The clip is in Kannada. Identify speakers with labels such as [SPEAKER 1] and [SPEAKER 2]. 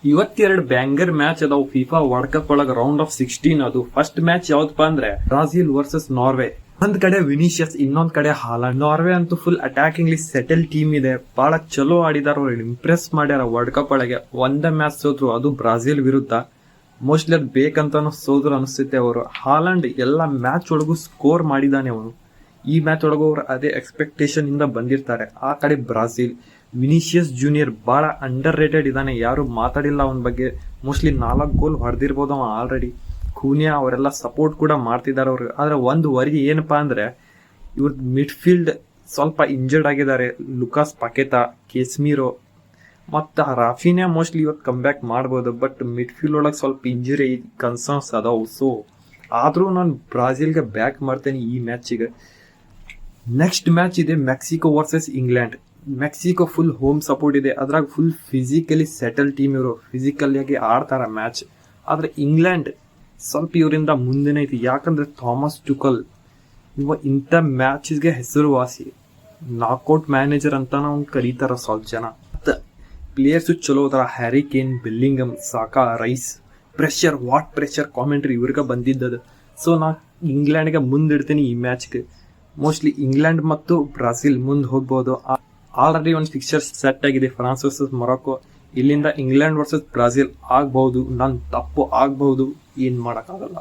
[SPEAKER 1] ಇವತ್ತೆರಡು ಬ್ಯಾಂಗರ್ ಮ್ಯಾಚ್ ಅದಾವ ಫಿಫಾ ವರ್ಲ್ಡ್ ಕಪ್ ಒಳಗ ರೌಂಡ್ ಆಫ್ 16. ಅದು ಫಸ್ಟ್ ಮ್ಯಾಚ್ ಯಾವ್ದಪ್ಪ ಅಂದ್ರೆ ಬ್ರಾಜಿಲ್ ವರ್ಸಸ್ ನಾರ್ವೆ. ಒಂದ್ ಕಡೆ ವಿನಿಷಿಯಸ್, ಇನ್ನೊಂದ್ ಕಡೆ ಹಾಲಾಂಡ್. ನಾರ್ವೆ ಅಂತೂ ಫುಲ್ ಅಟ್ಯಾಕಿಂಗ್ಲಿ ಸೆಟಲ್ ಟೀಮ್ ಇದೆ, ಬಹಳ ಚಲೋ ಆಡಿದಾರ, ಅವ್ರು ಇಂಪ್ರೆಸ್ ಮಾಡ್ಯಾರ ವರ್ಲ್ಡ್ ಕಪ್ ಒಳಗೆ. ಒಂದೇ ಮ್ಯಾಚ್ ಸೋತ್ರು, ಅದು ಬ್ರಾಜಿಲ್ ವಿರುದ್ಧ. ಮೋಸ್ಟ್ಲಿ ಅದ್ ಬೇಕಂತಾನು ಸೋದ್ರು ಅನಿಸುತ್ತೆ ಅವರು. ಹಾಲಾಂಡ್ ಎಲ್ಲಾ ಮ್ಯಾಚ್ ಒಳಗೂ ಸ್ಕೋರ್ ಮಾಡಿದಾನೆ ಅವನು. ಈ ಮ್ಯಾಚ್ ಒಳಗೂ ಅವ್ರು ಅದೇ ಎಕ್ಸ್ಪೆಕ್ಟೇಷನ್ ಇಂದ ಬಂದಿರ್ತಾರೆ. ಆ ಕಡೆ ಬ್ರಾಜಿಲ್ ವಿನಿಷಿಯಸ್ ಜೂನಿಯರ್ ಬಹಳ ಅಂಡರ್ ರೇಟೆಡ್ ಇದಾನೆ, ಯಾರು ಮಾತಾಡಿಲ್ಲ ಅವನ ಬಗ್ಗೆ. ಮೋಸ್ಟ್ಲಿ 4 ಗೋಲ್ ಹೊಡೆದಿರ್ಬೋದು ಅವ ಆಲ್ರೆಡಿ. ಕೂನಿಯಾ ಅವರೆಲ್ಲ ಸಪೋರ್ಟ್ ಕೂಡ ಮಾಡ್ತಿದ್ದಾರೆ ಅವ್ರಿಗೆ. ಆದ್ರೆ ಒಂದು ವರಿ ಏನಪ್ಪಾ ಅಂದ್ರೆ ಇವ್ರ ಮಿಡ್ಫೀಲ್ಡ್ ಸ್ವಲ್ಪ ಇಂಜರ್ಡ್ ಆಗಿದ್ದಾರೆ. ಲುಕಾಸ್ ಪಾಕೆತಾ, ಕೆಸ್ಮಿರೋ ಮತ್ತ ರಾಫಿನಿಯಾ ಮೋಸ್ಟ್ಲಿ ಇವತ್ತು ಕಮ್ ಬ್ಯಾಕ್ ಮಾಡ್ಬೋದು. ಬಟ್ ಮಿಡ್ಫೀಲ್ಡ್ ಒಳಗೆ ಸ್ವಲ್ಪ ಇಂಜುರಿ ಕನ್ಸರ್ನ್ಸ್ ಅದಾವು. ಸೊ ಆದ್ರೂ ನಾನು ಬ್ರಾಜಿಲ್ಗೆ ಬ್ಯಾಕ್ ಮಾಡ್ತೇನೆ ಈ ಮ್ಯಾಚಿಗೆ. ನೆಕ್ಸ್ಟ್ ಮ್ಯಾಚ್ ಇದೆ Mexico versus England. Mexico full home support ಇದೆ, ಅದ್ರಾಗ ಫುಲ್ ಫಿಸಿಕಲಿ ಸೆಟಲ್ ಟೀಮ್. ಇವರು ಫಿಸಿಕಲ್ ಆಗಿ ಆಡ್ತಾರ ಮ್ಯಾಚ್. ಆದ್ರೆ ಇಂಗ್ಲೆಂಡ್ ಸ್ವಲ್ಪ ಇವರಿಂದ ಮುಂದೆನೇ ಐತಿ. ಯಾಕಂದ್ರೆ ಥಾಮಸ್ ಟುಕಲ್ ಇವ ಇಂಥ ಮ್ಯಾಚ್ಗೆ ಹೆಸರುವಾಸಿ, ನಾಕ್ಔಟ್ ಮ್ಯಾನೇಜರ್ ಅಂತ ನಾವು ಕರೀತಾರ ಸ್ವಲ್ಪ ಜನ. ಪ್ಲೇಯರ್ಸು ಚಲೋ ಅದಾರ, Harry Kane, Bellingham, Saka, Rice. Pressure, what pressure commentary ಇವ್ರಿಗೆ ಬಂದಿದ್ದದು. ಸೊ ನಾ ಇಂಗ್ಲೆಂಡ್ಗೆ ಮುಂದಿಡ್ತೀನಿ ಈ ಮ್ಯಾಚ್ಗೆ. ಮೋಸ್ಟ್ಲಿ ಇಂಗ್ಲೆಂಡ್ ಮತ್ತು ಬ್ರಾಜಿಲ್ ಮುಂದೆ ಹೋಗ್ಬೋದು. ಆಲ್ರೆಡಿ ಒಂದು ಫಿಕ್ಚರ್ ಸೆಟ್ ಆಗಿದೆ, ಫ್ರಾನ್ಸ್ ವರ್ಸಸ್ ಮೊರಾಕೋ. ಇಲ್ಲಿಂದ ಇಂಗ್ಲೆಂಡ್ ವರ್ಸಸ್ ಬ್ರಾಜಿಲ್ ಆಗ್ಬಹುದು. ನನ್ ತಪ್ಪು ಆಗ್ಬಹುದು, ಏನ್ ಮಾಡಕ್ಕಾಗಲ್ಲ.